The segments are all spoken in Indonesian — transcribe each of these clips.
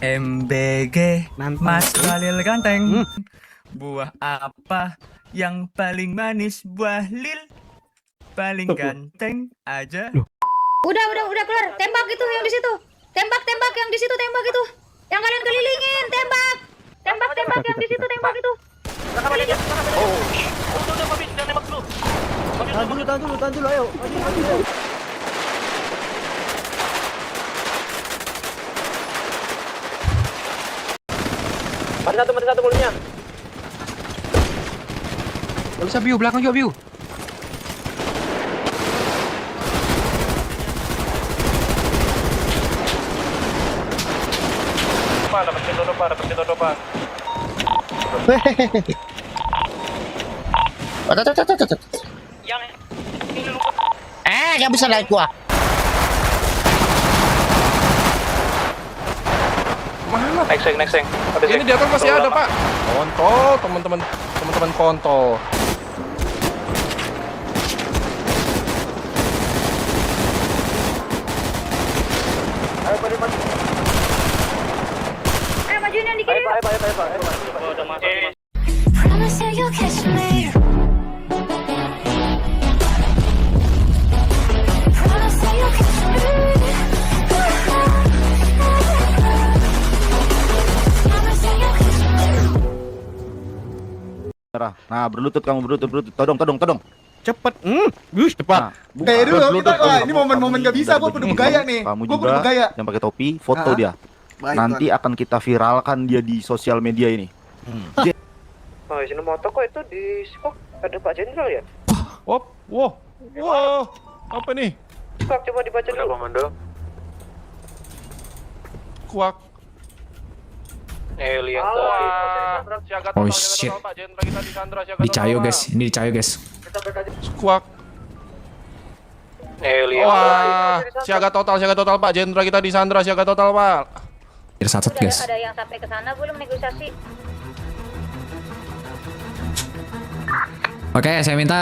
MBG Mas Balil Ganteng. Buah apa yang paling manis? Buah lil. Paling ganteng aja. Udah keluar. Tembak itu yang di situ. Tembak yang di situ, tembak itu. Yang kalian kelilingin, tembak. Tembak yang di situ, tembak itu. Udah, Mabis, jangan nembak dulu. Tahan dulu, ayo. Maju. Mati satu mulutnya. Gak bisa Biu, belakang juga Biu. Dapat pintu Pak. Yang ini lu. Gak bisa naik gua. Mana? Next. Ini di atas masih ada Pak. Kontol, teman-teman kontol. Ayo majuin yang di kiri. Udah masuk. Promise that you'll catch me. Promise that you'll catch me. Promise that you'll catch me. Nah, berlutut kamu, berlutut. Todong. Cepet. Cepat. Dulu ini momen gak bisa, gua kudu bergaya nih. Kamu Gua kudu juga bergaya. yang pakai topi, foto dia. Baik, Nanti akan kita viralkan dia di sosial media ini. Oh, sini motor kok itu di Skok ada Pak Jenderal ya? Wow. Apa nih? Skok coba dibaca dulu. Komando. Kuak. Alien. Oh shit. Dicayo guys, ini dicayo guys. Kuak. Alien. Wah, siaga total Pak. Jenderal kita disandra, siaga total Pak. Satu guys. Ada yang sampai ke sana belum negosiasi? Oke, saya minta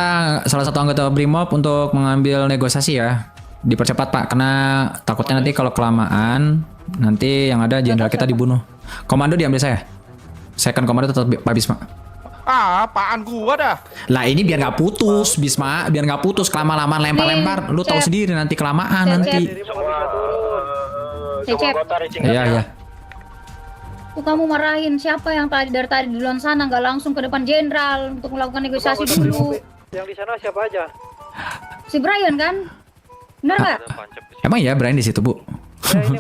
salah satu anggota Brimob untuk mengambil negosiasi ya. Dipercepat Pak, karena takutnya nanti kalau kelamaan nanti yang ada jenderal kita dibunuh. Komando diambil saya. Second komando tetap Pak Bisma. Apaan gua dah? Lah ini biar nggak putus Bisma, biar nggak putus kelama-lamaan lempar-lempar. Lu tahu sendiri nanti kelamaan nanti. Cecep. Iya. Tuh kamu marahin siapa yang dari tadi duluan sana nggak langsung ke depan jenderal untuk melakukan negosiasi dulu. Yang di sana siapa aja? Si Brian kan? Benar nggak? Emang ya Brian di situ Bu?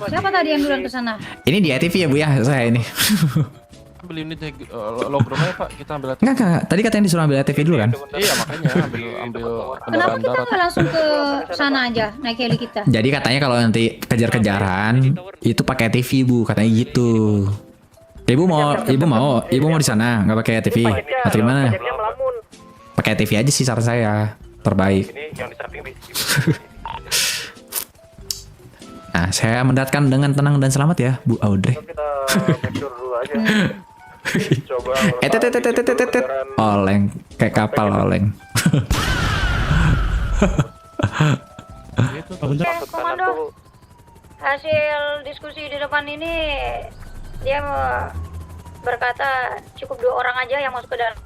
Siapa tadi yang duluan ke sana? Ini di ATV ya Bu ya saya ini. Ambil unit logromnya Pak, kita ambil. Enggak. Tadi katanya disuruh ambil ATV dulu kan? Iya makanya ambil Kenapa kendaraan kita darat. nggak langsung ke sana aja naik heli kita? Jadi katanya kalau nanti kejar-kejaran itu pakai ATV Bu, katanya gitu. Ibu mau di sana nggak pakai ATV atau gimana? Pakai ATV aja sih saran saya terbaik. Ini yang di samping Nah, saya mendatangkan dengan tenang dan selamat ya, Bu Audrey. Kita make sure dulu aja. Coba. Oleng, kayak kapal oleng. Oke, komando. Hasil diskusi di depan ini dia berkata cukup 2 orang aja yang masuk ke dalam.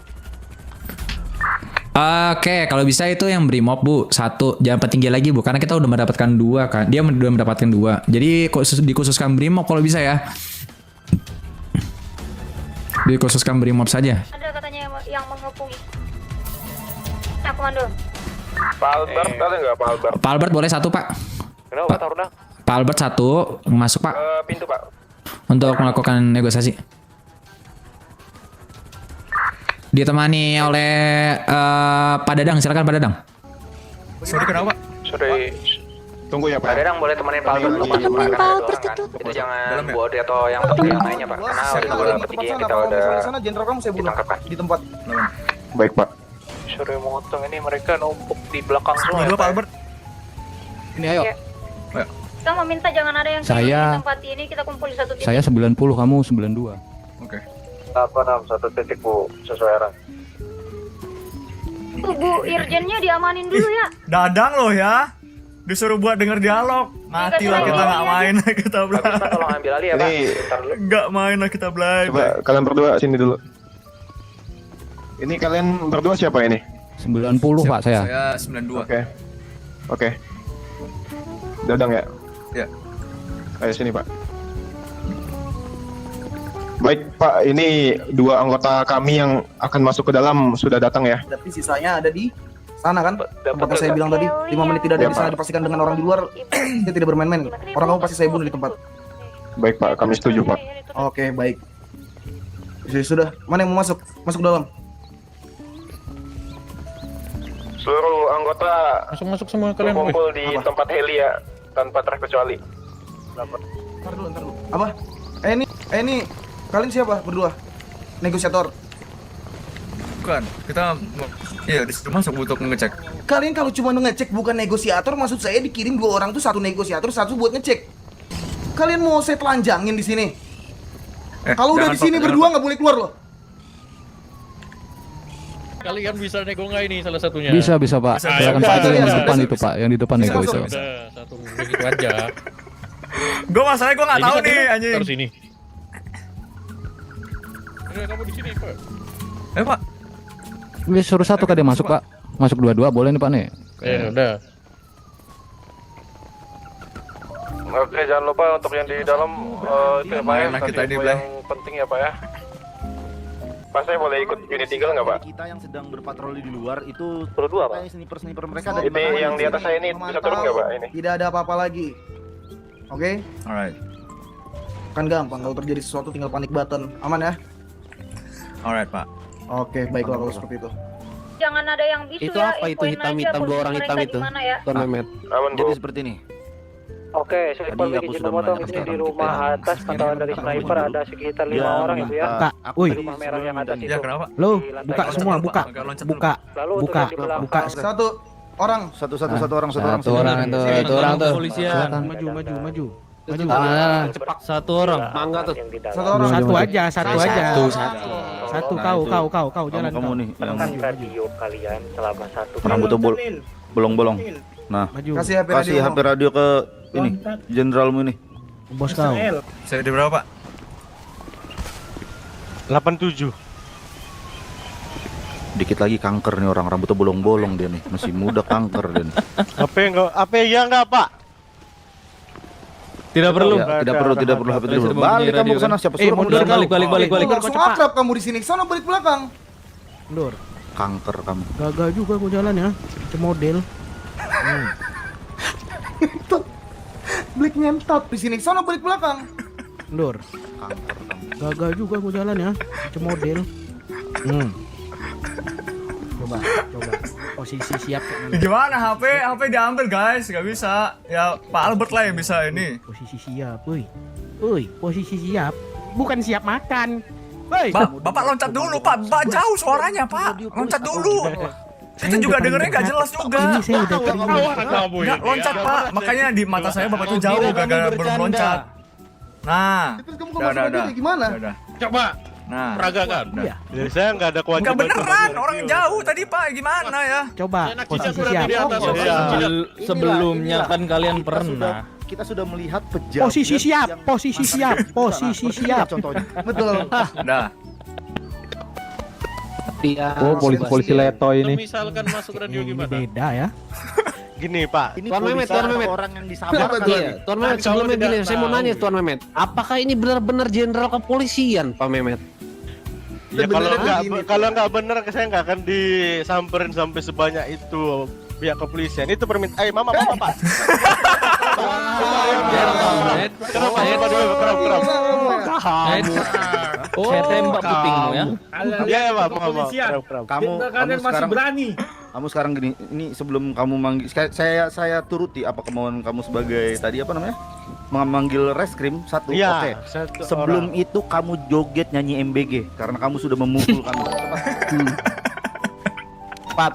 Oke, kalau bisa itu yang Brimob Bu, 1 jangan petinggi lagi Bu, karena kita udah mendapatkan 2 kan. Dia udah mendapatkan 2. Jadi dikhususkan Brimob kalau bisa ya. Dikhususkan Brimob saja. Ada katanya yang mengepungi. Nah, komando. Pak Albert ada nggak Pak Albert? Pak Albert boleh 1 Pak. Kenapa Pak Taruna? Pak Albert 1 masuk Pak Pintu Pak. untuk melakukan negosiasi. Ditemani oleh Pak Dadang, silakan Pak Dadang. Sorry kenapa? Sorry. Tunggu ya, Pak Dadang boleh temenin Pak Albert. Temenin Pak Albert itu. Itu jangan buat dia atau yang lainnya Pak. Karena udah ketiga yang kita udah sana jenderal kamu saya bunuh ditangkap kan. di tempat. Baik Pak. Sorry motong ini mereka numpuk di belakang semua. Dua Pak Albert. Ini ayo. Kita meminta jangan ada yang Saya- di tempat ini, kita kumpul di satu titik. Saya 90, kamu 92. Oke. 861 titik Bu, sesuai arah. Tuh Bu, Irjennya diamanin dulu ya. Dadang loh ya. Disuruh buat denger dialog. Mati lah kita nggak main lah kita Bisa belai. tolong ambil alih ya Pak. Ini Bentar dulu. Nggak main lah kita belai. coba kalian berdua sini dulu. Ini kalian berdua siapa ini? 90 Pak saya. Saya 92. Oke. Oke. Dadang ya? Ya. Ayo sini Pak. Baik Pak, ini 2 anggota kami yang akan masuk ke dalam sudah datang ya. Tapi sisanya ada di sana kan? Tempat yang saya Dapat. bilang tadi, 5 menit tidak ada Ya, di sana Pak. dipastikan dengan orang di luar. Dia tidak bermain-main. Orang kamu pasti saya bunuh di tempat. Baik Pak, kami setuju Pak. Oke, baik. Sudah, mana yang mau masuk? Masuk dalam. Seluruh anggota Masuk semua kalian. berkumpul di Apa? tempat heli ya, tanpa terkecuali. Ntar dulu. Apa? Ini kalian siapa berdua? Negosiator. Bukan, kita iya disuruh masuk untuk ngecek. Kalian kalau cuma ngecek bukan negosiator, maksud saya dikirim 2 orang tuh, 1 negosiator, 1 buat ngecek. Kalian mau saya telanjangin di sini? Kalau udah jangan, di sini Pak, berdua jangan, nggak boleh keluar loh. Kalian bisa nego nggak ini salah satunya? Bisa Pak. Bisa, Silakan bisa, Pak, itu bisa, yang di bisa, depan bisa, itu Pak, yang di depan Bisa, nego bisa, itu. bisa. Udah, satu begitu aja. Gue masalahnya gue nggak Ini tahu satu nih dulu, anjing. taruh sini. Udah, kamu di sini, Pak. Pak. Ini suruh 1 kali masuk Pak. Masuk 2-2 boleh nih Pak nih. Udah. Oke, jangan lupa untuk yang di dalam itu ya Pak ya, Mana kita kasih ini, info Blay? yang penting ya Pak ya. Pak, saya boleh ikut unit tinggal nggak Pak? Kita yang sedang berpatroli di luar itu Perlu 2 Pak. sniper mereka ada di Ini mana? yang di atas saya ini bisa turun nggak Pak ini? Tidak ada apa-apa lagi. Oke? Alright, Kan gampang, kalau terjadi sesuatu tinggal panik button. Aman ya? alright Pak. Oke, baiklah kalau seperti itu. Jangan ada yang bisu Itu ya. apa itu infoin hitam-hitam, aja 2 orang posisi hitam mereka itu? di mana ya. Tuan Mehmet. Aman Bu. Jadi seperti ini. Oke, sniper Tadi aku izin sudah memotong menanyakan ini di sekarang rumah kita atas pantauan dari sniper ada sekitar 5 orang itu ya. Kak, Di rumah merah yang atas itu. Ya kenapa? Lo, Di lantai buka dua. semua, buka. Agak loncat dulu. Buka. Lalu untuk Buka. yang di belakang. Buka. 1 orang. Satu orang. Satu orang Sini. tuh, itu orang tuh. Silakan. Maju. Satu orang. Mangga tuh. Yang di dalam. 1 orang. Satu aja, Satu. Nah, Kau itu. jalan. Kamu nih yang Tekan radio kalian selama 1 rambutnya bolong-bolong. Nah, Maju. Kasih HP kasih HP radio ke ini jenderalmu ini. Bos kau. Saya di berapa Pak? 87. Dikit lagi kanker nih orang, rambutnya bolong-bolong dia nih. Masih muda kanker dia nih. Apa ya enggak Pak? Tidak perlu. Ya, tidak perlu HP dulu. Balik kamu ke sana, siapa suruh kamu mundur, dari balik. Langsung akrab kamu di sini. Sana balik belakang. kanker kamu. Gagal juga aku jalan ya. Model. Blik ngentot di sini. Sana balik belakang. Kanker kamu. Gagal juga aku jalan ya. Model. Coba. Posisi siap. Gimana HP diambil guys, nggak bisa. Ya Pak Albert lah yang bisa ini. Posisi siap, woi. Posisi siap. Bukan siap makan. Woi. Bapak loncat dulu Pak, jauh suaranya Pak. Loncat dulu. Itu juga dengernya nggak jelas juga. Ini saya udah terima. Nggak loncat Pak, makanya di mata saya Bapak itu jauh gara-gara belum loncat. Nah, Terus kamu masuk lagi gimana? udah. Coba Nah, peragakan. udah. Jadi saya nggak ada Nggak beneran, orang yang jauh tadi Pak, gimana ya? Coba Enak posisi cicat berarti di siap. atas. Sebelumnya kan kalian Kita pernah. kita sudah melihat pejabat Posisi siap, yang- posisi siap, posisi siap. Contohnya. Betul. Udah. Oh, polisi leto Kalau misalkan masuk radio Ini gimana? beda ya. Gini Pak. Ini Tuan Mehmet, polisi Tuan Mehmet. orang yang disamarkan. Iya, Tuan Mehmet, sebelumnya Kalau gini, tidak saya mau tahu. nanya Tuan Mehmet, apakah ini benar-benar jenderal kepolisian, Pak Mehmet? Ya kalau Sebenarnya nggak bener saya nggak akan disamperin sampai sebanyak itu pihak kepolisian. Itu permintaan. Mama Pak. Kenapa dulu? Kenapa? Saya tembak putingmu ya. Iya ya Pak. Kamu sekarang gini, ini sebelum kamu manggil saya turuti apa kemauan kamu sebagai tadi apa namanya? Memanggil reskrim satu. Iya. Oke. Sebelum itu kamu joget nyanyi MBG karena kamu sudah memukul kami. Cepat.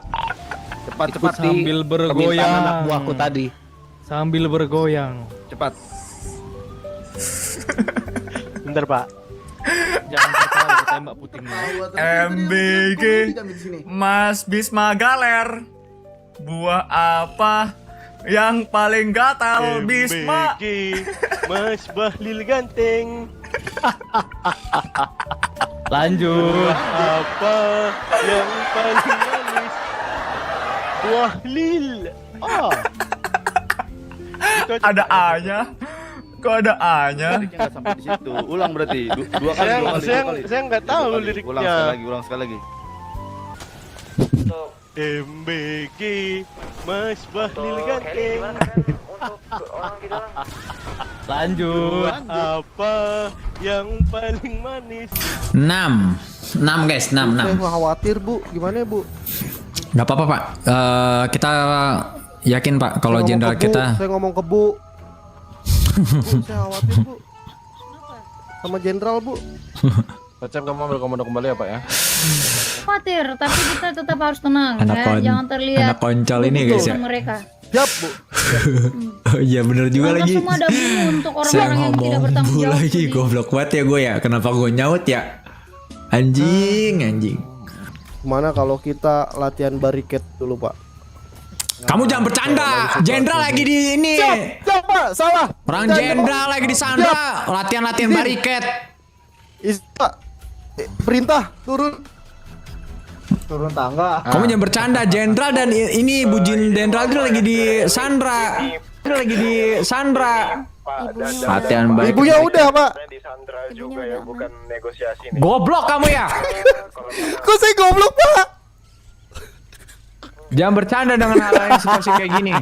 Cepat. Sambil permintaan anak buahku tadi. Sambil bergoyang. Cepat. Bentar Pak. Jangan tertawa tembak putingmu. MBG. Mas Bisma Galer. Buah apa yang paling gatal Bisma. MBG, Mas Bahlil ganteng. Lanjut. Apa yang paling manis? Bahlil. Itu aja, Ada Pak. A-nya. Kok ada A-nya? Liriknya nggak sampai di situ. Ulang berarti dua kali. Saya nggak tahu Ulang liriknya. sekali lagi. MBG, Mas Bahlil ganteng. Lanjut. Apa yang paling manis? 6 guys, 6. khawatir Bu, gimana Bu? Nggak apa-apa Pak. Kita yakin Pak kalau jenderal kita. Saya ngomong ke Bu. Saya khawatir Bu. Sama jenderal Bu. Pak Cep, kamu ambil komando kembali ya Pak ya? Khawatir, tapi kita tetap harus tenang jangan terlihat anak koncol ini guys ya. sama mereka. Siap Bu. Oh iya bener juga Karena lagi. semua ada buku untuk Saya orang-orang yang tidak ngomong bertanggung bu jawab. lagi, Budi. goblok banget ya gue ya. Kenapa gue nyaut ya? Anjing. Gimana kalau kita latihan bariket dulu Pak? Kamu jangan bercanda. Jenderal lagi di ini. Siap Pak, salah. Orang jenderal lagi di Sandra, latihan bariket. Pak, perintah turun tangga. Kamu jangan bercanda, jenderal dan ini bujin jenderal itu lagi di Sandra. Latihan bariket. Ibunya udah Pak. Goblok kamu ya. Kok saya goblok Pak? Jangan bercanda dengan hal yang situasi kayak gini.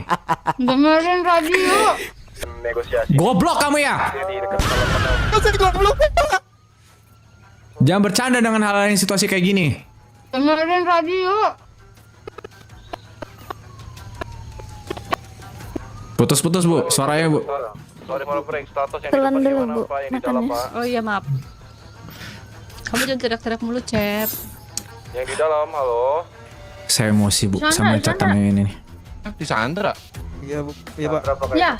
Dengerin radio. Goblok kamu ya. Kok saya goblok Pak? Jangan bercanda dengan hal yang situasi kayak gini. Dengerin radio. Putus-putus Bu, suaranya Bu. Sorry mau break, status yang Telan di depan dulu, gimana Bu, Pak? Yang di dalam makannya. Pak? Oh iya maaf. Kamu jangan teriak-teriak mulu, Cep. Yang di dalam, halo? Saya emosi Bu Sana, sama sana. catatan ini nih. Di Sandra? Iya Bu, iya Pak. Ya,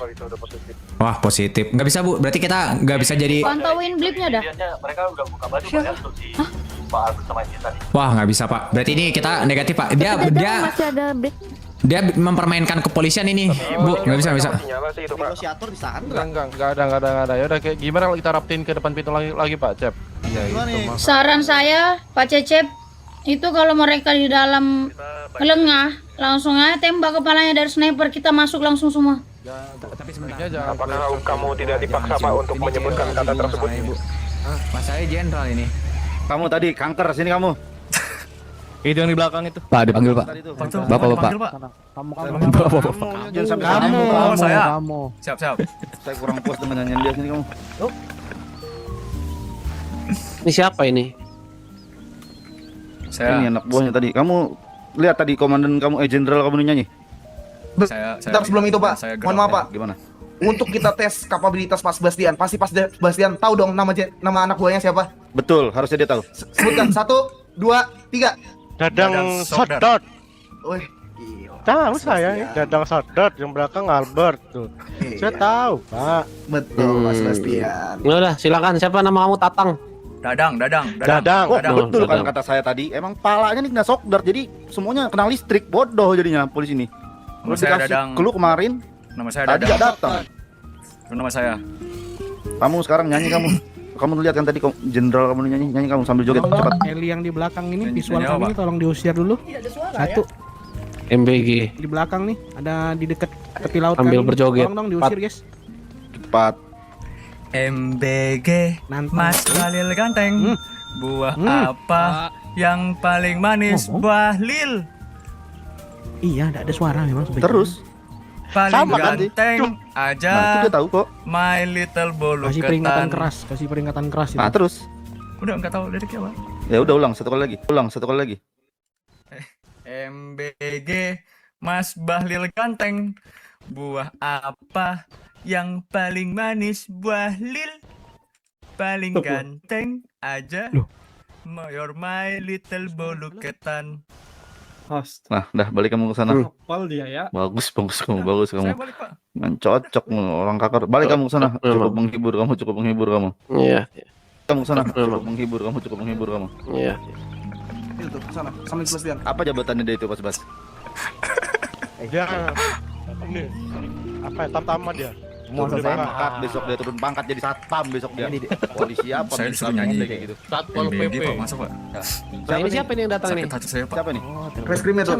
Wah positif. Nggak bisa Bu, berarti kita nggak bisa jadi. pantauin blipnya dah. Wah nggak bisa Pak. Berarti ini kita negatif Pak. Dia Masih ada break. dia mempermainkan kepolisian ini. Bu nggak bisa. Sinyalnya sih itu Pak. Negosiator di Sandra. Enggak ada. Ya udah kayak gimana kalau kita raptin ke depan pintu lagi Pak Cep? Iya itu Mas. Saran saya, Pak Cecep, itu kalau mereka di dalam lengah, langsung aja tembak kepalanya dari sniper, kita masuk langsung semua. Tapi Apakah kamu tidak dipaksa Pak untuk menyebutkan kata tersebut? Mas saya jenderal ini. Kamu tadi kanker sini kamu. Itu yang di belakang itu. Pak dipanggil Pak. Tadi tuh. Bapak. Jangan sampai Kamu, kamu. saya. Siap. Saya kurang puas dengan nyanyian dia sini kamu. Ini siapa ini? Ini Saya anak buahnya tadi. Kamu lihat tadi komandan kamu, jenderal kamu nyanyi. Bentar sebelum itu Pak, saya mohon maaf Pak. Gimana? Untuk kita tes kapabilitas Pak Sebastian, pasti Pak Sebastian tahu dong nama anak buahnya siapa? Betul, harusnya dia tahu. Sebutkan 1, 2, 3. Dadang Sodar. Sodot. Wih, gila. Tahu saya, Dadang Sodot yang belakang Albert tuh. Saya tahu, Pak. Betul Pak Sebastian. Ya udah, silakan. Siapa nama kamu? Tatang. Dadang. Oh, Dadang. betul kan Dadang. kata saya tadi. Emang palanya nih kena sokdar, jadi semuanya kena listrik. Bodoh jadinya polisi ini. Nama Udah saya dikasih Dadang. clue kemarin, Nama saya tadi Dadang. gak datang. Itu nama saya. Kamu sekarang nyanyi kamu. Kamu lihat kan tadi jenderal kamu nyanyi kamu sambil joget cepat. Eli yang di belakang ini Nyanyi visual apa? kami tolong diusir dulu. Satu MBG. di belakang nih, ada di dekat tepi laut Sambil kami. berjoget. Tolong dong diusir guys. Cepat. MBG Nantang. Mas Bahlil ganteng. Buah apa yang paling manis? Bahlil. Iya, enggak ada suara memang sebenarnya. Terus. Paling Sama kan, ganteng Nah, itu aja. dia tahu kok. My little bolu Kasih peringatan ketan. keras, kasih peringatan keras itu. Nah, terus. Udah enggak tahu liriknya apa. Ya udah ulang satu kali lagi. MBG Mas Bahlil ganteng. Buah apa yang paling manis? Bahlil. Paling Loh. ganteng aja. Loh. You're my little bolu ketan. Nah, dah balik kamu ke sana. Hafal dia ya. Bagus kamu. Saya balik Pak. Cocok orang kakak. Balik kamu ke sana. Cukup menghibur kamu. Iya. Kamu ke sana. Cukup menghibur kamu. Iya. Itu sana, sama Sebastian. Apa jabatannya dia itu Pak Sebas? Dia Ini apa ya, tamtama dia. Turun pangkat, besok dia turun pangkat jadi satpam besok dia. Polisi apa? Saya disuruh nyanyi kayak gitu. Satpol MBG PP. Pak masuk Pak. Nah, ini siapa nih yang datang nih? Sakit hati saya Pak. Siapa nih? Reskrimnya tuh.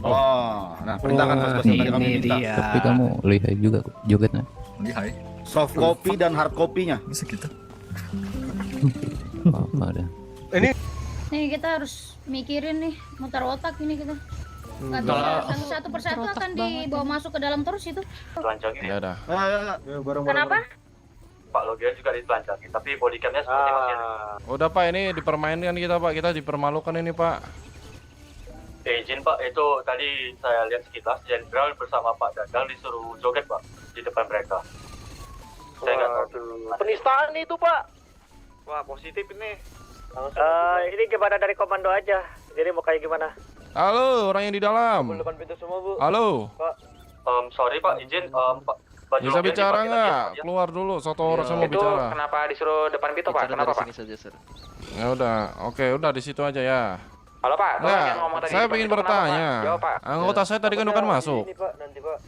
Oh, nah perintahkan pas tadi kami minta. Tapi kamu lihai juga jogetnya. Lihai. Soft copy dan hard copy-nya. Bisa gitu. Ada. Nih kita harus mikirin nih, muter otak ini kita. Nggak bisa satu persatu akan dibawa masuk ke dalam terus itu. Ya udah. Kenapa? Pak Logia juga ditelanjangin, tapi bodycamnya seperti masih ada. Udah Pak, ini dipermainkan kita Pak, kita dipermalukan ini Pak. Izin Pak, itu tadi saya lihat sekilas Jenderal bersama Pak Dadang disuruh joget Pak di depan mereka. Saya nggak tahu. Penistaan itu, Pak. Wah positif ini. Ini gimana dari komando aja? Jadi mau kayak gimana? Halo, orang yang di dalam. Depan pintu semua Bu. Halo. Pak. Sorry Pak, izin Pak. Baju Bisa mobil bicara dipakai nggak? lagi ya, Pak, Keluar dulu, satu orang saya mau bicara. Kenapa disuruh depan pintu Pak? Kenapa Pak? Ya udah, oke, udah di situ aja ya. Halo Pak, Nah, saya ingin bertanya. Anggota saya tadi kan bukan masuk. Pak, nanti Pak.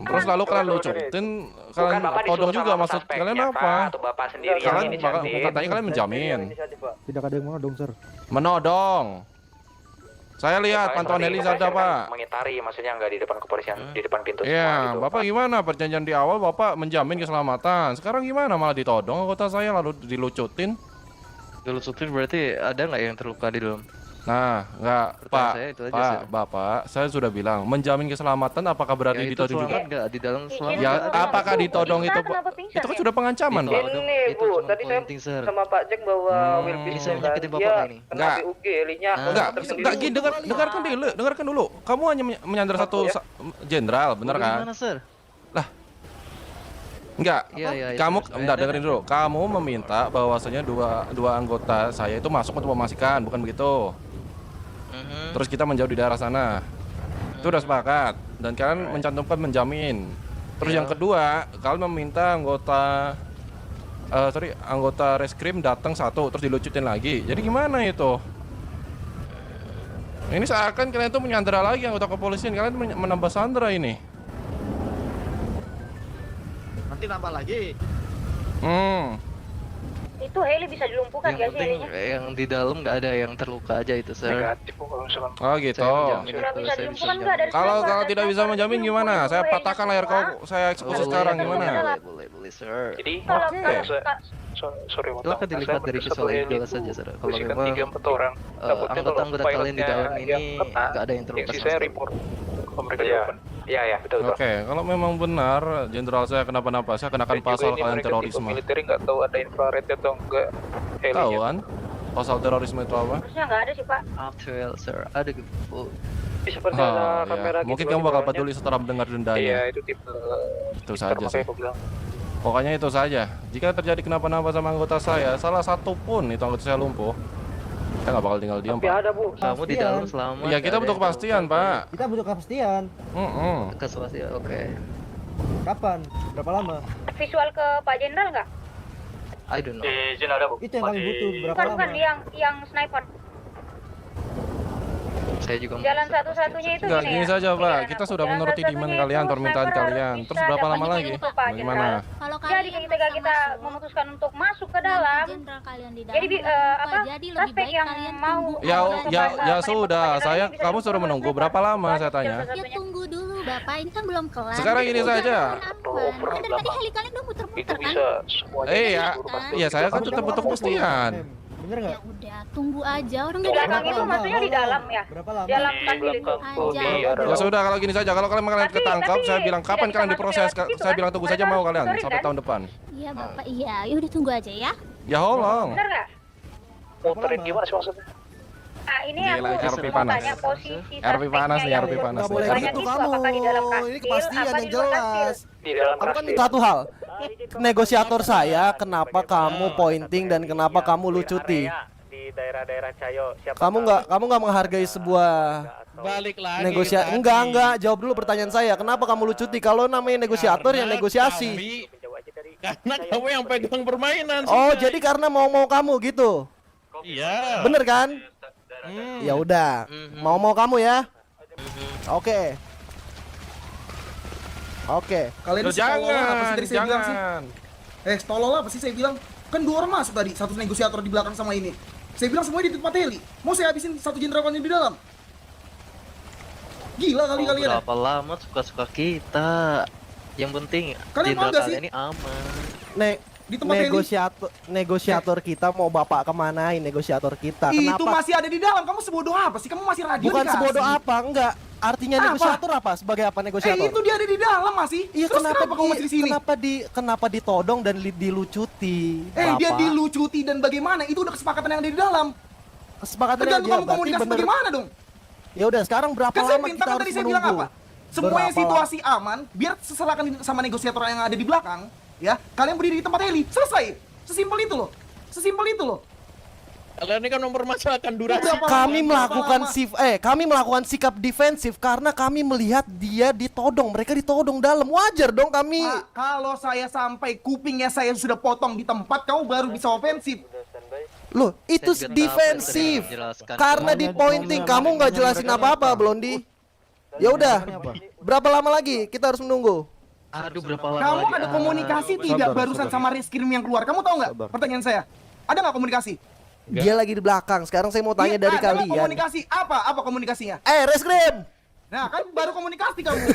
Terus lalu kalian lucutin, kalian todong juga maksud kalian apa? Atau Bapak sendiri Kalian katanya kalian menjamin. Tidak ada yang mau dong, Sir. Menodong. Saya lihat pantauan heli ada Pak. Mengitari, maksudnya nggak di depan kepolisian, di depan pintu. Iya, Bapak gimana perjanjian di awal Bapak menjamin keselamatan. Sekarang gimana malah ditodong anggota saya lalu dilucutin? Dilucutin berarti ada nggak yang terluka di dalam? Nah, enggak, Pak, saya itu aja, Pak, Sir. Bapak, saya sudah bilang menjamin keselamatan apakah berarti ditodong juga? Nggak di dalam Ya, apakah ditodong itu, Pak? Itu kan sudah pengancaman, Pak. Ini Bu, tadi saya sama Pak Jack bawa Wilby saya nyakitin Bapak ini. Enggak. BUG, helinya. Enggak gini, dengarkan dulu. Kamu hanya menyandar satu jenderal, benar kan? Gimana, Sir? Enggak. Iya, Kamu Sir. enggak dengerin dulu. Kamu meminta bahwasanya dua anggota saya itu masuk untuk memastikan, bukan begitu? Terus kita menjauh di daerah sana. Itu udah sepakat dan kalian mencantumkan menjamin. Terus yang kedua, kalian meminta anggota reskrim datang satu terus dilucutin lagi. Jadi gimana itu? Ini seakan kalian tuh menyandera lagi anggota kepolisian. Kalian menambah sandera ini. Nanti nambah lagi. Itu heli bisa dilumpuhkan Yang gak sih penting helinya? yang di dalam nggak ada yang terluka aja itu, Sir. Oh gitu. Sudah bisa dilumpuhkan nggak dari Kalau tidak bisa menjamin gimana? Saya patahkan leher kau, saya eksekusi sekarang gimana? Boleh, Sir. Jadi Sorry, silakan dilihat dari visual angle saja, Sir. Kalau memang anggota-anggota kalian di dalam ini nggak ada yang terluka sama sekali. Iya, betul. Oke, kalau memang benar jenderal saya kenapa-napa, saya kenakan pasal kalian terorisme. Militer nggak tahu ada infrared atau enggak. Tahu kan? Pasal terorisme itu apa? harusnya nggak ada sih Pak. Actual, Sir. Ada gitu. Oh, ya. Mungkin kamu bakal peduli setelah mendengar dendanya. Itu tipe. Itu saja sih. Pokoknya itu saja. Jika terjadi kenapa-napa sama anggota saya, salah satu pun itu anggota saya lumpuh, saya nggak bakal tinggal diam, Pak. Ada, Bu. Kamu di dalam selama. Iya, kita butuh kepastian, Pak. Kita butuh kepastian. Kepastian, oke. Kapan? Berapa lama? Visual ke Pak Jenderal nggak? I don't know. Izin ada, Bu. Itu yang kami butuh. Berapa Bukan yang sniper. Saya juga Jalan satu-satunya itu Enggak, gini gini ya, saja, Pak. pikiran Kita aku. sudah Jalan menuruti satu-satunya demand itu kalian, permintaan sniper harus kalian. bisa Terus berapa lama dapat lagi? izin untuk Pak Bagaimana? Jenderal. Kalau Jadi kalian ketika maksa kita masuk, memutuskan untuk masuk ke dalam, jenderal kalian di dalam jadi terluka, jadi lebih suspek baik yang kalian mau tunggu Ya, aja. ya sudah. Saya kamu suruh menunggu berapa lama saya tanya? Ya tunggu dulu Bapak, ini kan belum kelar. Sekarang ini saja. Kan dari tadi heli kalian udah muter-muter kan? Iya, saya kan tetap butuh kepastian. Bener nggak? Ya udah, tunggu aja. Orang di nggak belakang itu maksudnya di dalam ya. Berapa lama? Dalam kantil itu. aja. Ya sudah, kalau gini saja. Kalau kalian ketangkap, saya bilang kapan tidak kalian bisa diproses. masuk gitu Saya kan? bilang tunggu saja Mereka mau harus kalian monitoring, sampai kan? tahun depan. Iya Bapak, iya. Ya udah tunggu aja ya. Ya holong. Benar nggak? Muterin gimana sih maksudnya? Nah, ini Gila, aku RP mau panas. tanya posisi RP panas nih, suspeknya RP yang panas. Nggak boleh banyak gitu itu kamu. apakah di dalam kastil, Ini kepastian apa yang di luar kastil? jelas. Di dalam Kamu kan kastil. satu hal. Negosiator saya, kenapa kamu pointing dan kenapa kamu lucuti? Di daerah-daerah Cayo. Kamu nggak menghargai sebuah Balik lagi. negosiasi. Enggak. Jawab dulu pertanyaan saya. Kenapa kamu lucuti? Kalau namanya negosiator yang negosiasi. Karena kamu yang pegang permainan. Oh, jadi karena mau kamu gitu. Iya. Bener kan? Ya udah. Mau kamu ya. Oke. Oke, kalian Loh, sih tolol apa sih tadi saya bilang sih? jangan. Tolol apa sih saya bilang? Kan 2 orang masuk tadi, satu negosiator di belakang sama ini. Saya bilang semuanya di tempat heli. Mau saya habisin satu jenderal kalian di dalam? Gila kali kalian. Ya? Berapa lama suka-suka kita. Yang penting Kalian mau jenderal gak sih? kalian ini aman. Di tempat heli. Negosiator kita mau bapak kemanain negosiator kita? Itu Kenapa? masih ada di dalam. Kamu sebodoh apa sih? Kamu masih radio Bukan dikasih. sebodoh apa, enggak. Artinya Apa? negosiator apa? Sebagai apa negosiator? Itu dia ada di dalam masih. Iya, Terus kenapa kamu masih di sini? Kenapa ditodong dan dilucuti? Dia Bapak? dilucuti dan bagaimana? Itu udah kesepakatan yang ada di dalam. Kesepakatan Tergantung aja, kamu berarti komunikasi bener. bagaimana dong? Ya udah, sekarang berapa Kan saya lama minta kita kan harus tadi saya menunggu? bilang apa? Semuanya Berapa situasi aman, biar seselakan sama negosiator yang ada di belakang, ya. Kalian berdiri di tempat heli, selesai. Sesimpel itu loh. Sesimpel itu loh. Kalian ini kan mempermasalahkan durasi. Kami melakukan sikap defensif karena kami melihat dia ditodong, mereka ditodong dalam. Wajar dong kami. Pak, kalau saya sampai kupingnya saya sudah potong di tempat, kamu baru bisa ofensif. Loh, itu Saya juga defensif. tahu, menjelaskan. Karena di pointing, kamu nggak jelasin apa-apa, Blondi. Ya udah, berapa lama lagi kita harus menunggu? Aduh, berapa lama Kamu lagi? ada komunikasi tidak barusan sama reskrim yang keluar? Kamu tahu nggak? Pertanyaan saya. Ada nggak komunikasi? Dia lagi di belakang. Sekarang saya mau tanya Iya, dari ada nggak kalian. komunikasi apa? Apa komunikasinya? Reskrim. Nah, kan baru komunikasi kamu.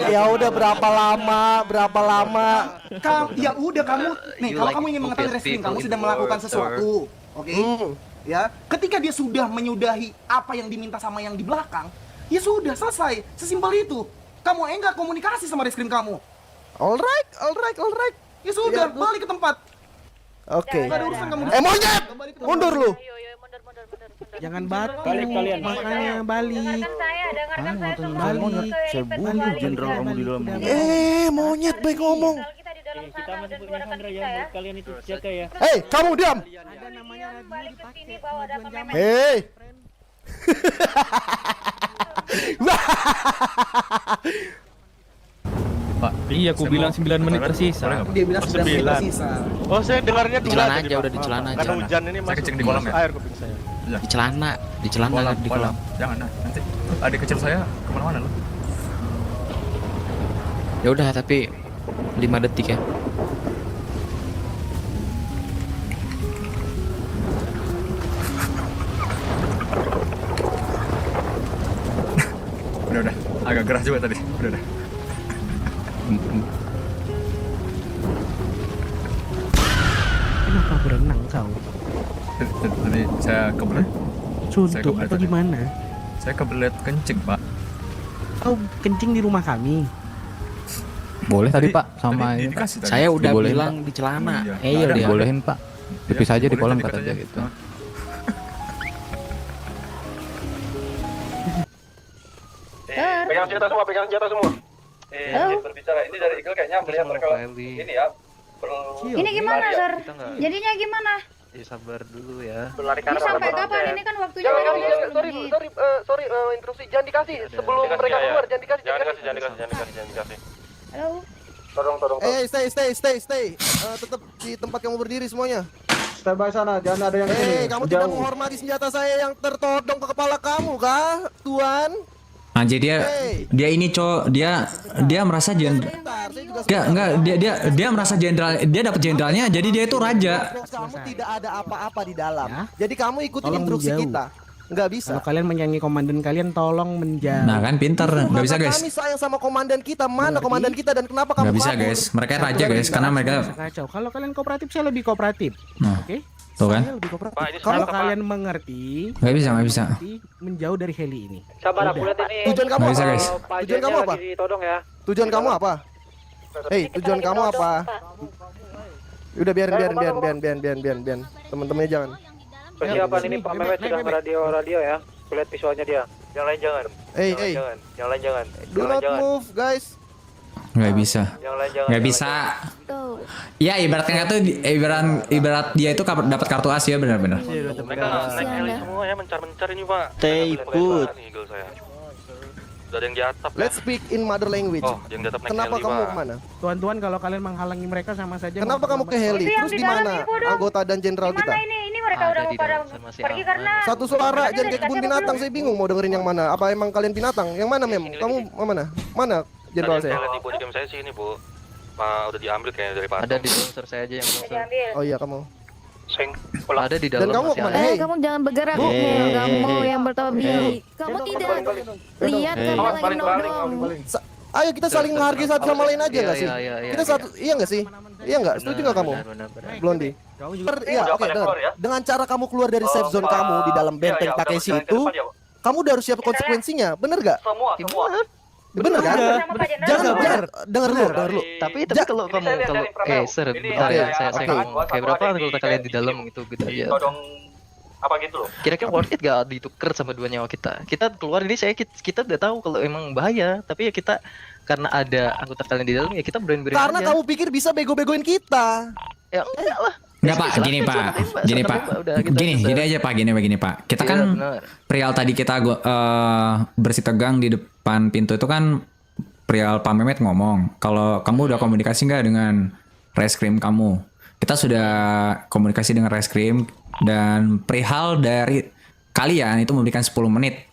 Ya udah, berapa lama? Ya udah kamu nih, You kalau like kamu ingin mengetahui to get wrestling, kamu people sedang in melakukan war, sesuatu. Oke? Ya, ketika dia sudah menyudahi apa yang diminta sama yang di belakang, ya sudah selesai. Sesimpel itu. Kamu enggak komunikasi sama reskrim kamu. Alright. Ya sudah, Iya, balik ke tempat. Oke. Nggak ada urusan kamu. Monyet! Mundur lu. Jangan batu. Balik kalian. Makanya balik. Dengarkan saya semua. balik. Saya bunuh jenderal kamu di dalam. Monyet baik ngomong. Kita di dalam Kita sana masih dan punya dua rekan Sandra kita ya, ya. buat kalian itu jaga ya. Kamu diam. Ada namanya radio Balik ke dipakai sini bawa ada kemajuan pememet. zaman. Pak. Iya, aku bilang 9 menit tersisa. Dia bilang sudah tersisa. Oh, saya dengarnya Di celana aja, udah di celana aja. Karena hujan ini Saya masuk kecing di kolam ya? air kuping saya. Di celana di kolam. Jangan, nah, nanti adik kecil saya kemana-mana loh. Ya udah, tapi 5 detik ya. Udah, agak gerah juga tadi. Udah. Kenapa berenang kau? Tadi saya kebelet. Suntuk kebelet atau tadi. gimana? Saya kebelet kencing, Pak. Kau kencing di rumah kami. Boleh Tadi, Pak, sama tadi dikasih tadi. Saya udah Dibolehin, bilang Pak. di celana. Iya. Iya, Nggak ada, dibolehin, Pak. Pipis aja di boleh kolam tadi katanya gitu. Pegang senjata semua. Berbicara ini dari Eagle kayaknya melihat mereka ini ya. Ini gimana, Sir? Jadinya gimana? Ya, sabar dulu ya. Ini sampai kapan? Ini kan waktunya Jangan, baru jangan, 10 menit. sorry, interupsi. Jangan dikasih sebelum mereka keluar. Jangan dikasih. Jangan dikasih. Halo? Tolong. Stay. Tetap di tempat kamu berdiri semuanya. Stay by sana, jangan ada yang kesini. Kamu tidak menghormati senjata saya yang tertodong ke kepala kamu, kah, Tuan? Anjir, dia ini dia merasa jenderal. Dia merasa jenderal, dia dapat jenderalnya, jadi dia itu raja. Kamu tidak ada apa-apa di dalam. Ya. Jadi kamu ikutin Tolong instruksi menjauh. kita. Nggak bisa. Kalau kalian menyayangi komandan kalian, tolong menjauh. Nah kan pintar, nggak bisa Karena guys. Kami sayang sama komandan kita. Mana komandan kita dan kenapa kamu Nggak bisa kabur? guys, mereka raja guys, karena mereka. Kacau. Kalau kalian kooperatif, saya lebih kooperatif. Nah, Oke? tuh kan? Saya lebih kooperatif. Kalau kalian mengerti, Nggak bisa. berarti menjauh dari heli ini. Sabar, Udah. aku lihat ini. Tujuan kamu Nggak bisa apa? guys. Tujuan kamu apa? Todong ya. Tujuan kamu apa? Tujuan kamu apa? Udah biarin. Temen-temennya jangan. Persiapan ini Pak Mehmet sudah radio ya. Kulihat visualnya dia. Yang lain jangan. Yang lain jangan. Do not move, guys. Nggak bisa. Yang lain jangan. Nggak bisa. Tuh. Ya ibaratnya tuh ibarat dia itu dapat kartu as ya, benar-benar. Mereka naik heli semua ya, mencar ini Pak. Stay put. Eagle saya. Udah ada yang di atap ya. Let's speak in mother language. Oh, yang di atap naik Kenapa heli, kamu Pak. kemana? Tuan-tuan, kalau kalian menghalangi mereka sama saja. Kenapa kamu ke heli? Itu yang Terus di di dalam mana info dong. anggota dan jenderal kita? Gimana ini? Ini mereka udah Ada mau di pada dalam sama si pergi Aman. karena Satu suara, Komandannya jangan kayak udah kebun dikasih binatang. apa Saya bingung mau dengerin yang mana. Apa emang kalian binatang? Yang mana, Mem? Kamu mana? Mana? jenderal saya. Di bodycam saya sih ini, Bu. Pak udah diambil kayaknya dari Pak. Ada di bouncer saya aja yang bouncer. Diambil. Oh iya kamu. Ada di dalam. Dan kamu masih kemana? ada. Hey. Kamu jangan bergerak, Nel. Kamu mau yang pertama bilang. Kamu tidak lihat kamu lagi nodong. Ayo kita saling menghargai satu sama lain aja nggak sih? Iya, Kita satu, iya nggak sih? Iya nggak? Setuju nggak kamu? Benar. Blondie. Iya, oke. Dengar. Dengan cara kamu keluar dari safe zone kamu di dalam benteng Takeshi itu, kamu udah harus siap konsekuensinya, bener gak? Semua. Bener kan? Jangan dengar dulu. Tapi kalau sir, bentar ya, saya ngomong kayak berapa anggota kalian di dalam gitu aja. Apa gitu loh? Kira-kira worth it gak ditukar sama 2 nyawa kita? Kita keluar ini kita udah tahu kalau emang bahaya, tapi ya kita karena ada anggota kalian di dalam ya kita berani-berani aja. Karena kamu pikir bisa bego-begoin kita. Ya enggak lah. Enggak Pak, gini Pak. Gini aja Pak, gini Pak. Kita kan perihal tadi kita bersih tegang di depan pintu itu kan perihal Pak Mehmet ngomong kalau kamu udah komunikasi nggak dengan reskrim kamu. Kita sudah komunikasi dengan reskrim dan perihal dari kalian itu memberikan 10 menit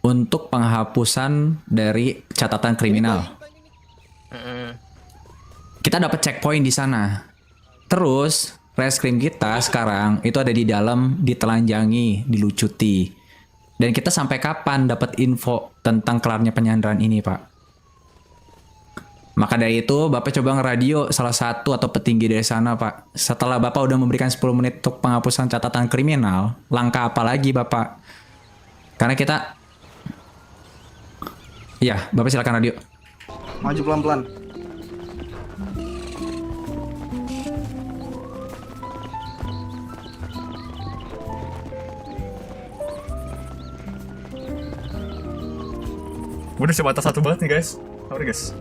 untuk penghapusan dari catatan kriminal. Kita dapat checkpoint di sana. Terus reskrim kita sekarang itu ada di dalam, ditelanjangi, dilucuti. Dan kita sampai kapan dapat info tentang kelarnya penyanderaan ini, Pak? Maka dari itu, Bapak coba ngeradio salah satu atau petinggi dari sana, Pak. Setelah Bapak udah memberikan 10 menit untuk penghapusan catatan kriminal, langkah apa lagi, Bapak? Karena kita... Iya, Bapak silakan radio. Maju pelan-pelan. Udah sebatas satu banget nih guys. Sorry guys.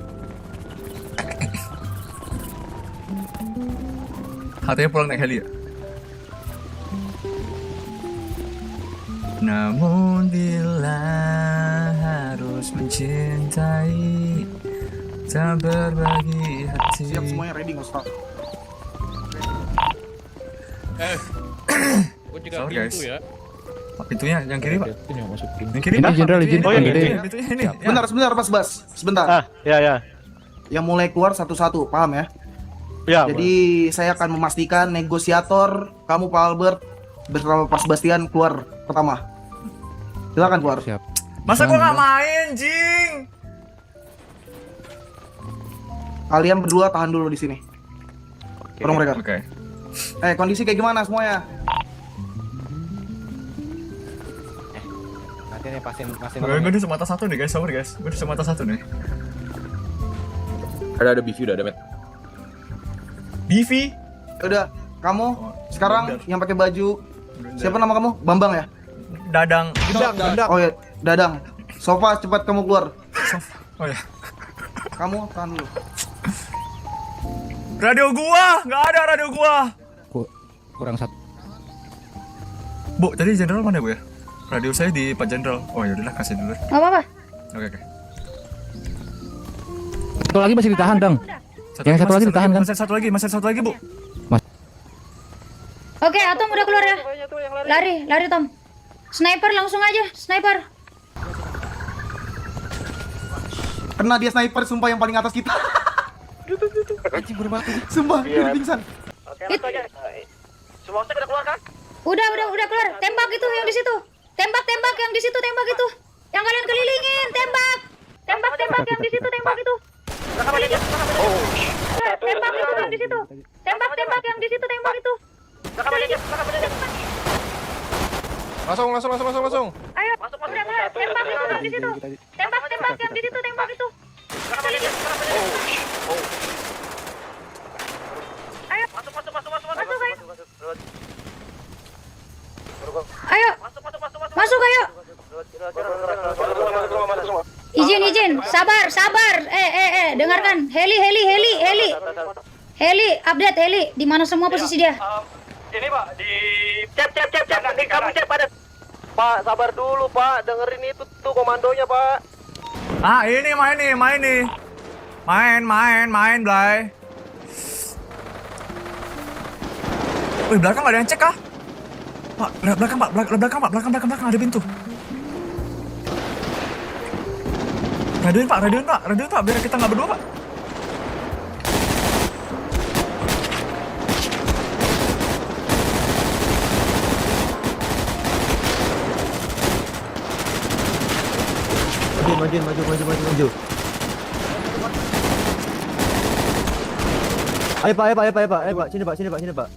Hatinya pulang naik heli ya. Namun bila harus mencintai, tak berbagi hati. Siap semuanya ready nggak stop. Gue juga Sorry, guys. pintu ya. Pintunya yang kiri, Pak. Yang kiri, Ini Pak. jenderal izin. Pintunya Oh, yang ini, gede. pintunya ini. Ya. Sebentar Mas Bas, sebentar. Ya. Yang mulai keluar satu-satu, paham ya? Ya. Jadi saya akan memastikan negosiator, kamu Pak Albert bersama Pak Sebastian keluar pertama. Silakan keluar. Siap. Masa gua nggak main, Jing? Kalian berdua tahan dulu di sini. Tolong mereka. Oke. Kondisi kayak gimana semuanya? Gue di semata satu nih guys, sabar guys. Gue di semata satu nih. Ada BV udah ada, Met. BV? Udah, kamu sekarang yang pakai baju. Siapa nama kamu? Bambang ya? Dadang. Oh ya, Dadang. Sofa cepat kamu keluar. Oh ya. Kamu tahan dulu. Radio gua, nggak ada radio gua. Kurang satu. Bu, tadi jenderal mana bu ya? Radio saya di Pak Jenderal. Oh ya udahlah kasih dulu. Nggak apa-apa. Oke. Satu lagi masih ditahan, Dang. Yang satu lagi ditahan kan? Masih satu lagi bu. Oke, Atom udah keluar ya. Lari Tom. Sniper langsung aja, sniper. Kena dia sniper sumpah yang paling atas kita. Anjing bener banget ini. Sumpah, dia pingsan. Semua saya udah keluar kan? Udah keluar. Tembak itu yang di situ. Tembak yang di situ, tembak itu. Yang kalian kelilingin, tembak. Tembak yang di situ, tembak itu. Tembak itu yang di situ. Tembak yang di situ, tembak itu. Langsung. Ayo, udah mulai. Tembak itu yang di situ. Tembak yang di situ, tembak itu. Ayo. Ayo. Masuk ayo. Izin. Sabar. Dengarkan. Heli. Heli, update Heli. Di mana semua posisi dia? Ini Pak, di cep. Nanti kamu cep pada. Pak, sabar dulu Pak, dengerin itu tuh komandonya Pak. Ah ini main nih. Main, Blay. Wih, belakang ada yang cek kah? Pak, belakang ada pintu. radioin Pak, biar kita nggak berdua Pak. Maju. Ayo Pak, sini Pak.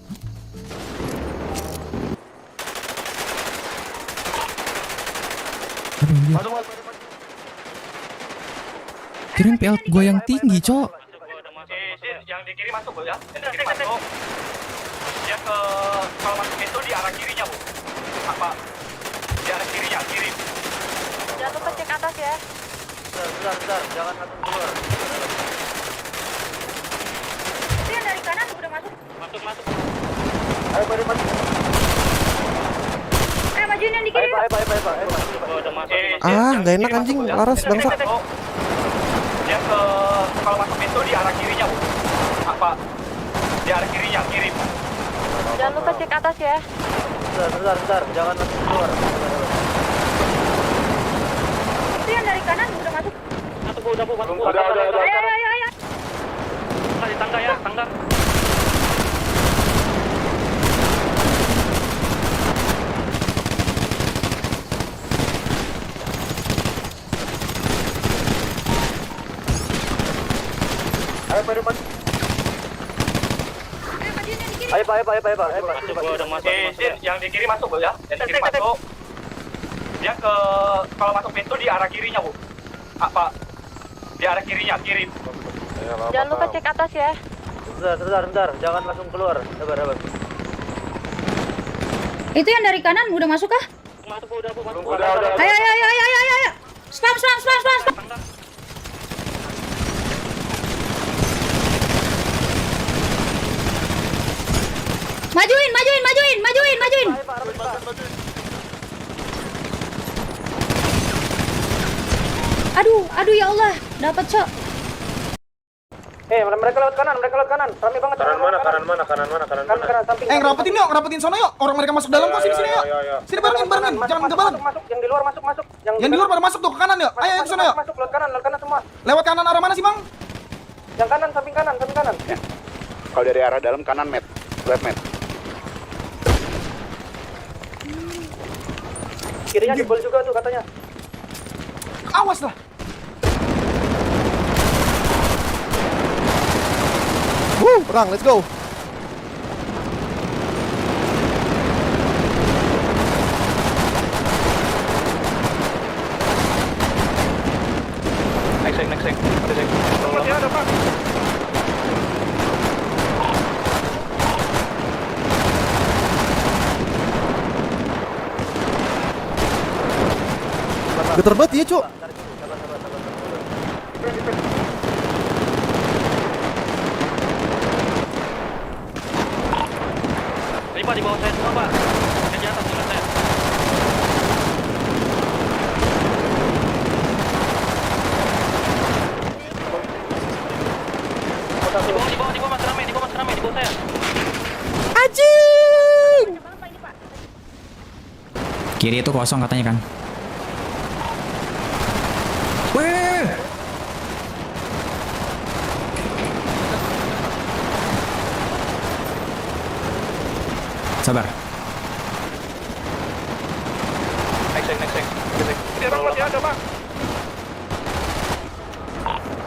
Kirain PL gua yang tinggi, Cok. Yang di kiri masuk ya. Yang di kiri masuk. Dia ke kalau masuk itu di arah kirinya, Bu. Apa? Di arah kirinya, kiri. Jangan lupa cek atas ya. Bentar, jangan langsung keluar. Itu yang dari kanan udah masuk. Masuk. Ayo Pak. Majuin yang di kiri. Ayo, udah masuk. Nggak enak anjing, Laras bangsat. Dia ke kalau masuk itu di arah kirinya, Bu. Apa? Di arah kirinya, kiri. Jangan lupa cek atas ya. Bentar, jangan langsung keluar. Itu yang dari kanan udah masuk. Masuk, udah. Ayo. Di tangga ya, tangga. Ayo Pak. Majuin yang di kiri. Ayo Pak. Udah masuk. Yang di kiri masuk, Bu ya. Yang di kiri masuk. Dia ke kalau masuk pintu di arah kirinya, Bu. Apa? Di arah kirinya, kiri. Jangan lupa cek atas ya. Bentar, jangan langsung keluar. Sabar. Itu yang dari kanan udah masuk kah? Masuk, udah. Ayo. Stop. Majuin. Aduh ya Allah, dapat Cok. Mereka lewat kanan. Rame banget. Kanan mana? Kanan samping. Ngerapetin sono yuk. Orang mereka masuk dalam kok, sini yuk. Sini barengin. Jangan kebalan. Masuk. Yang di luar masuk. Yang di luar pada masuk tuh ke kanan yuk. Ayo ke sono yuk. Masuk lewat kanan semua. Lewat kanan arah mana sih, Bang? Yang kanan, samping kanan. Kalau dari arah dalam kanan, Matt. Left, Matt. Kirinya jebol juga tuh katanya. Awas lah. Perang, let's go. Next. Masih ada, Pak. Getar banget ya, Cok. Ini Pak, di bawah saya semua, Pak. Yang di atas dengan saya. Di bawah Mas Ramai, di bawah saya. Anjing. Kiri itu kosong katanya kan. Weh. Sabar. Next. Ini orang masih ada, Pak.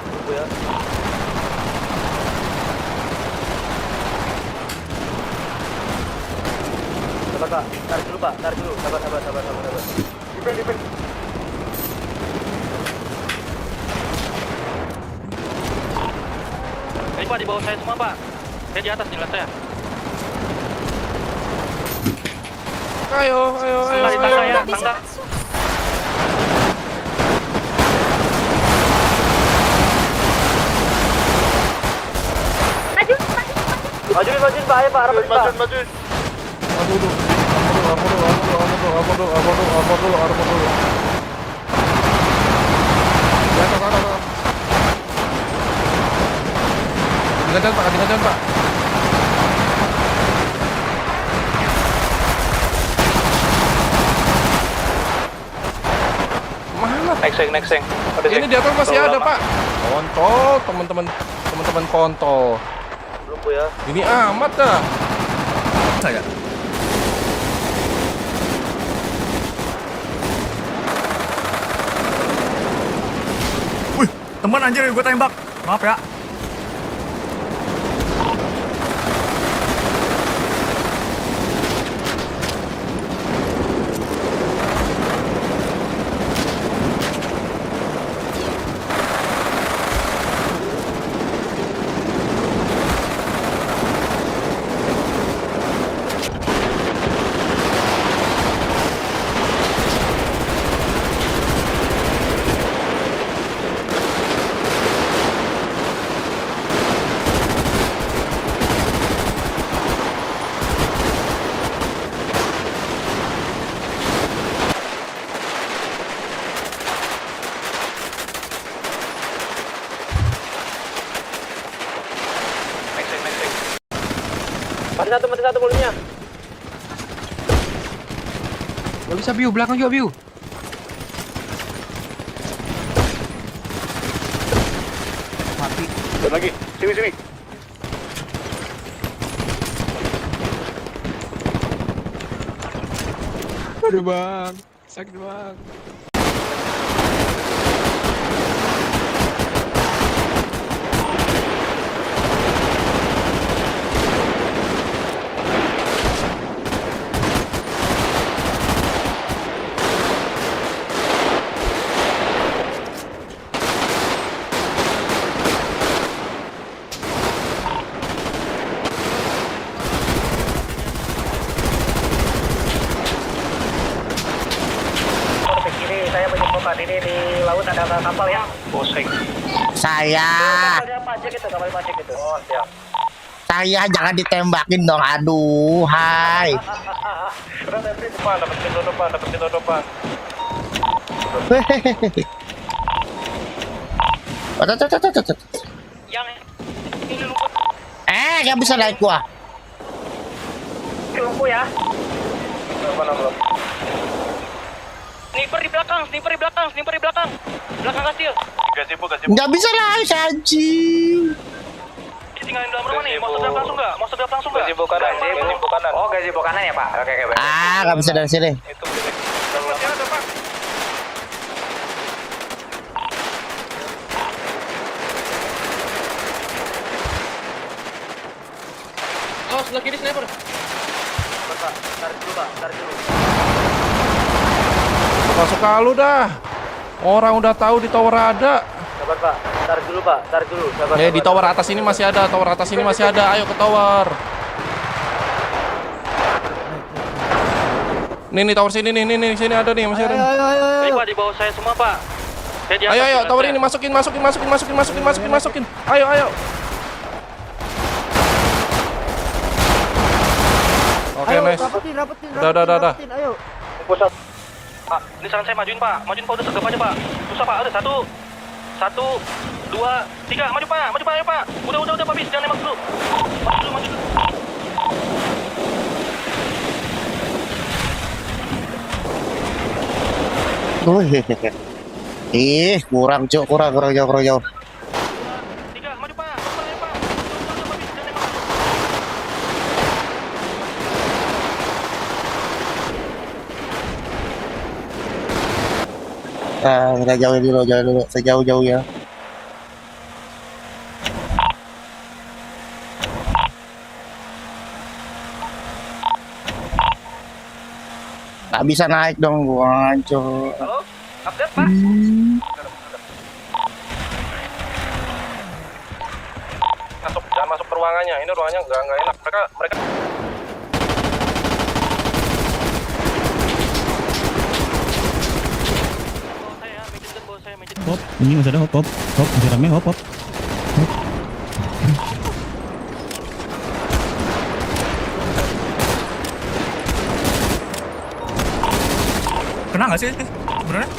Tunggu ya. Sabar, Pak. Tarik dulu, Pak. Sabar. Dipin. Ini Pak, di bawah saya semua, Pak. Saya di atas, dengan saya. Ayo. Di tangga ya, tangga. Majuin Pak, ayo Pak, rapat Pak. Majuin. Ketinggalan, Pak. Mana? next. Ini di atas masih ada, Pak. Kontol, teman-teman kontol. Belum Bu ya. Ini amat dah. Saya. Wih, teman anjir gue tembak. Maaf ya. Mati satu mulutnya. Gak bisa Biu, belakang juga Biu. Mati. Dan lagi. Sini. Aduh bang, sakit bang. Saya menyebutkan ini di laut ada kapal ya. Bosek. Kapal pajak itu. Oh, siap. Saya jangan ditembakin dong, aduh, hai. Dapetin depan. Yang ini lumpuh. Gak bisa naik gua. Lumpuh ya. Mana belum? Sniper di belakang. Belakang kastil. Gazibo. Gak bisa naik, anjing. Tinggalin dalam rumah nih. Mau sedap langsung nggak? Gazibo kanan. Oh, gazibo kanan ya, Pak. Oke. Gak bisa dari sini. Itu masih ada, Pak. Oh, sebelah kiri sniper. Tarik dulu. Suka lu dah. Orang udah tahu di tower ada. Sabar, Pak. Tarik dulu. Sabar. Di tower atas ini masih ada. Ayo ke tower. Nih tower sini nih. Sini ada nih, masih ada. Ini Pak di bawah saya semua, Pak. Ayo tower ini masukin. Ayo. Oke, nice. Udah. Pusat. Pak, ini saran saya majuin Pak, udah segap aja Pak. Susah Pak, ada 1, 2, 3, maju Pak, ayo Pak. Udah Pak Bis, jangan nembak dulu. Maju dulu. Kurang jauh. 3, maju Pak, ayo Pak. Udah Pak Bis, jangan nembak dulu. Kita jauh dulu, sejauh ya. Gak bisa naik dong, gua hancur. Halo, update Pak. Jangan masuk ke ruangannya. Ini ruangannya nggak enak. Mereka Hop, ini masih ada hop, masih rame hop. Kena nggak sih sebenarnya?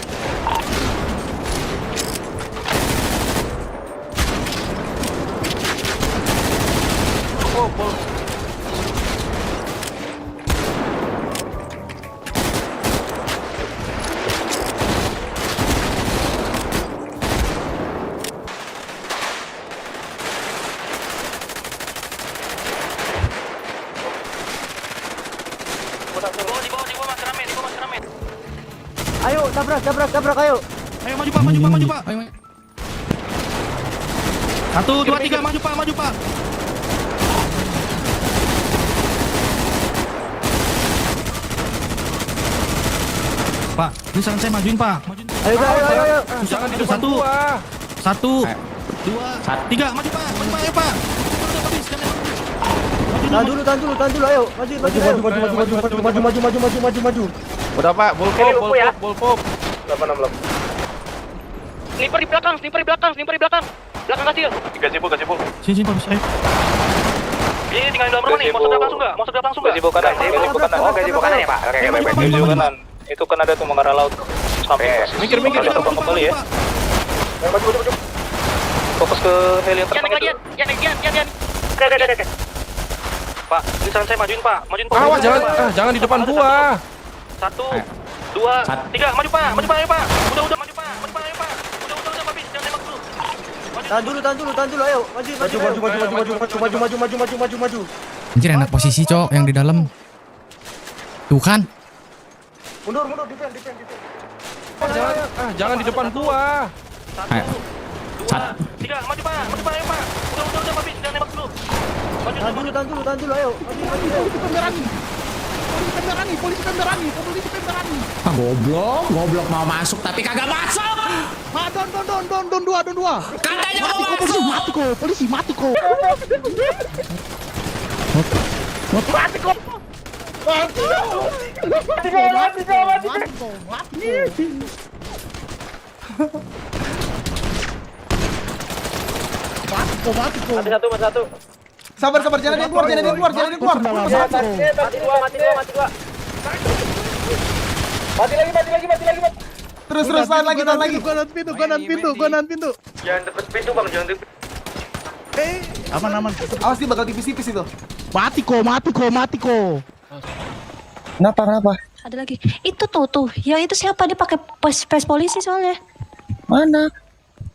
masih rame. Ayo, tabrak, ayo. Ayo maju Pak, maju Pak. Ayo. 1, 2, 3, maju Pak. Pak, ini sekarang saya majuin Pak. Ayo. Jangan di depan gua. 1, 2, 3, maju Pak, ayo Pak. Tahan dulu, ayo. Maju. Udah Pak, bullpup. 868. Sniper di belakang. Belakang kecil. Gaji bu. Sini Pak, bisa. Ini tinggal di dalam rumah nih, mau sedap langsung nggak? Gaji bu kanan. Oh, gaji bu kanan ya Pak? Oke, baik. Gaji bu kanan. Itu kan ada tuh mengarah laut. Sampai Minggir. kembali ya. Maju. Fokus ke heli yang terbang itu. Yan. Oke. Pak, ini saran saya majuin Pak. Awas, jangan di depan gua. 1, 2, 3, maju Pak, ayo Pak. Udah, maju Pak, ayo Pak. Udah, Pak, jangan tembak dulu. Tahan dulu, ayo. Maju. Anjir enak posisi Cok yang di dalam. Tuh kan. Mundur, defend. Jangan di depan gua. 1, 2, 3, maju Pak, ayo Pak. Udah, Pak, jangan tembak dulu. Tahan dulu, ayo. Polisi kan berani. Ah, goblok mau masuk tapi kagak masuk. Don dua. Katanya mau masuk. Polisi mati kok. Mati kok. Mati satu. Sabar, jangan dia keluar. Mati dua. Mati lagi. Terus tahan lagi. Kanan pintu. Jangan tepet pintu Bang, jangan tepet. Aman. Awas dia bakal tipis-tipis itu. Mati kok. Kenapa? Ada lagi. Itu tuh. Yang itu siapa? Dia pakai pes polisi soalnya. Mana?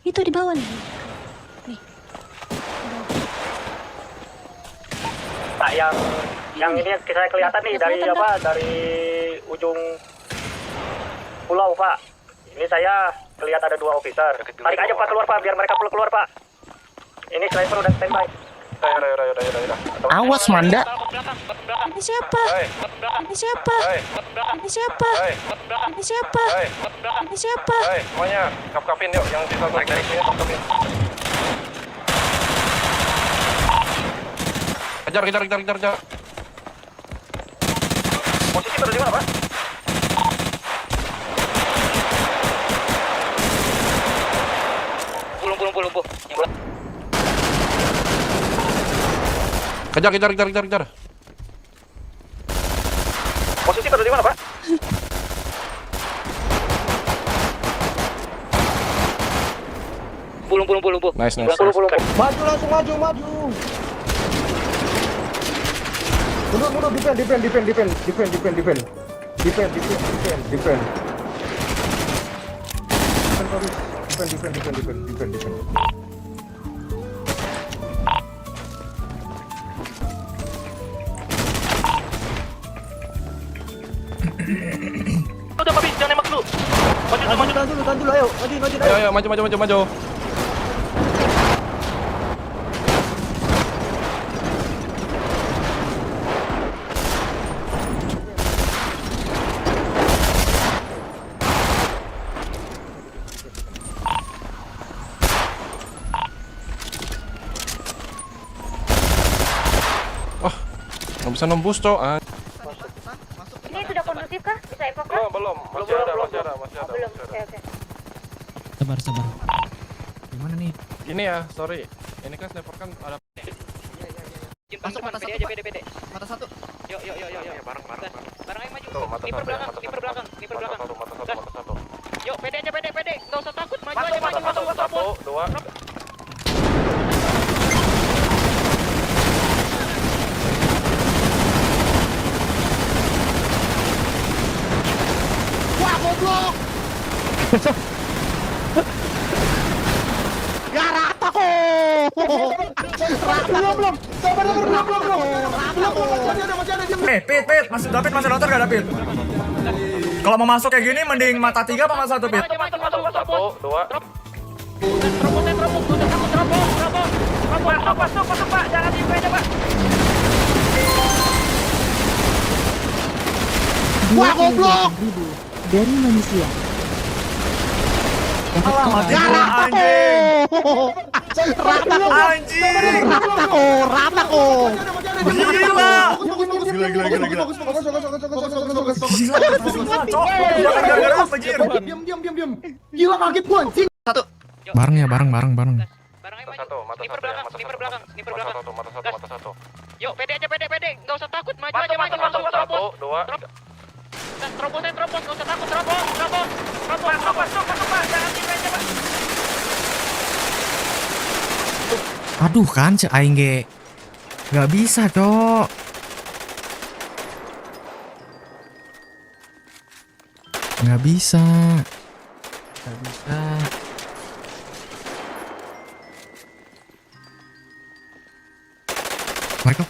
Itu di bawah nih. Pak, yang ini saya kelihatan nih dari ujung pulau Pak. Ini saya kelihatan ada 2 officer. Tarik aja Pak keluar Pak, biar mereka keluar Pak. Ini sniper udah standby. Yaudah. Awas Manda. Ini siapa? Semuanya kap-kapin yuk, yang sisa dari sini kap-kapin. Kejar. Posisi pada di mana Pak? Belum. Kejar. Posisi pada di mana Pak? Belum. Nice. Maju. Mundur, defend. Udah Pak, jangan nembak dulu. Tahan dulu, ayo. Maju. Maju. Nggak bisa nembus Cok. Ini sudah kondusif kah? Bisa evakuasi? Belum. Masih ada. Belum. Oke. Sabar. Gimana nih? Gini ya, sorry. Ini kan sniper kan ada. Masuk mata satu. PD. Mata satu. Yuk. Bareng. Bareng ayo maju. Tuh, mata Sniper satu. belakang. Mata satu. Yuk, PD aja. Enggak usah takut. Maju Mata aja, maju. 1, 2. Wah, goblok. Ya rata kok. Rata. Pit, David masih nonton gak David? Kalau mau masuk kayak gini mending mata 3 apa mata 1 Pit? Satu, dua. Masuk Pak, jangan tiba aja Pak. Wah, goblok. Dari manusia. Alah, mati gua, anjing. Rataku. Gila. Gara-gara apa, Jir? Diam. Gila kaget gua anjing. Bareng ya, bareng. Sniper belakang. Mata satu. Yuk, pede aja, pede. Nggak usah takut, maju aja. Satu, dua, tiga. Terobos, nggak usah takut, terobos. Masuk, Pak, jangan tiba aja, Pak. Aduh kan, cek aing ge. Gak bisa, Cok. Gak bisa. Mereka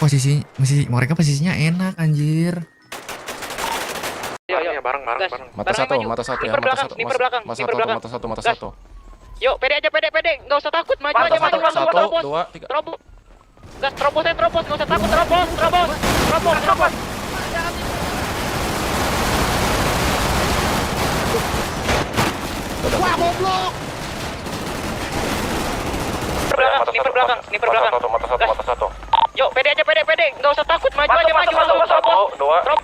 posisinya enak anjir. Iya, bareng. Mata satu ya, mata satu. Yuk, pede aja, pede. Nggak usah takut, maju aja. Satu, dua, tiga. Terobos. Gas, terobos, nggak usah takut, terobos. Wah, goblok. Sniper belakang. Mata satu. Yuk, pede aja, pede. Nggak usah takut, maju aja. Satu, dua, tiga.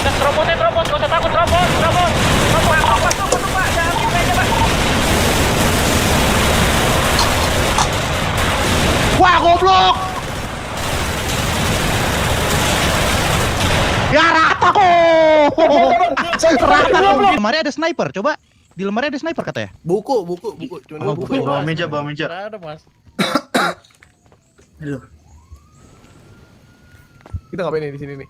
Gas, terobos, nggak usah takut, terobos. Masuk, Pak, jangan tiba aja, Pak. Wah, goblok. Ya rataku. Di lemari ada sniper, coba. Di lemari ada sniper katanya. Buku. Cuma buku. Bawa meja. Ada, Mas. Aduh. Kita ngapain nih di sini nih?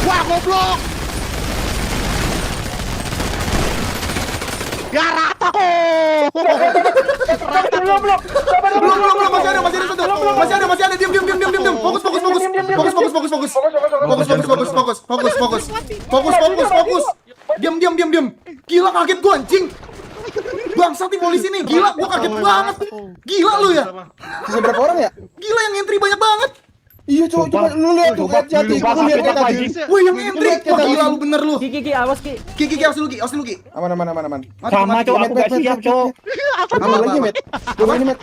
Wah, goblok. Ya rataku. Belum. Masih ada. Diam. Fokus. Diam. Gila kaget gua anjing. Bangsat nih polisi nih. Gila gua kaget banget. Gila lu ya. Bisa berapa orang ya? Gila yang entry banyak banget. Iya coba lu lihat tuh hati-hati. Lu lihat tadi. Wah yang entry. Wah gila lu bener lu. Ki, awas Ki. Ki awas dulu Ki. Aman. Sama Cok, aku gak siap Cok. Aman lagi Met. Coba ini Met.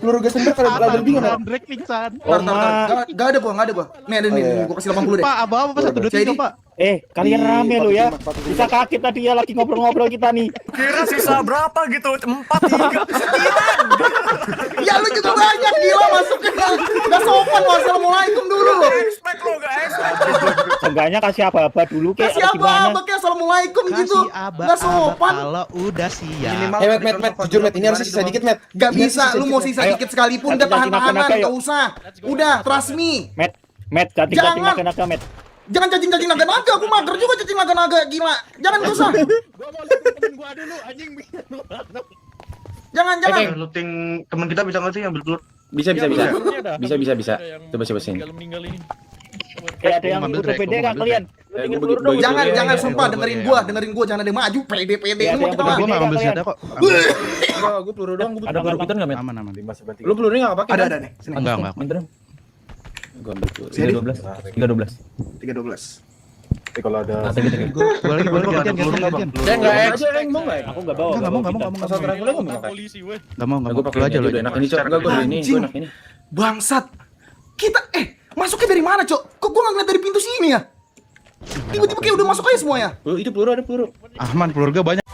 Peluru gas sender kalau bingung Met. Drake pingsan. Enggak ada gua. Nih ada nih, gua kasih 80 deh. Pak, apa 123 Pak? Kalian rame lo ya. Bisa kaget tadi ya lagi ngobrol-ngobrol kita nih. Kira sisa berapa gitu? 4, 3, 9. Ya lu juga banyak gila masuknya. Enggak sopan lo. Assalamualaikum dulu lo. Expect lo, gak expect. Seenggaknya kasih apa-apa dulu kayak Kasih apa kayak assalamualaikum gitu. Enggak sopan. Kalau udah siap. Met, jujur Met, ini harus sisa dikit Met. Gak bisa, lu mau sisa dikit sekalipun udah tahan-tahanan, gak usah. Udah, trust me. Met, cacing naga-naga, Met. Jangan cacing naga-naga, aku mager juga cacing naga-naga, gila. Jangan gak usah. Gua dulu anjing. Jangan. Looting teman kita bisa nggak sih ambil telur? Bisa. Coba sini. Kayak ada yang udah pede gak kalian? Jangan sumpah dengerin gua jangan ada yang maju pede semua kita mah. Gua enggak ngambil senjata kok. Gua peluru doang. Ada berapa Aman. Lu pelurunya enggak pakai? Ada nih. Sini. Enggak. Gua ambil 312. Kalau ada Boleh gantian. Saya enggak mau enggak? Aku enggak bawa. Enggak mau. Polisi weh. Enggak mau. Gua pakai aja lu enak ini, Cok. Gua enak ini. Bangsat. Kita masuknya dari mana, Cok? Kok gua enggak ngeliat dari pintu sini ya? Tiba-tiba kayak udah masuk aja semuanya. Itu peluru ada peluru. Aman, peluru gua banyak.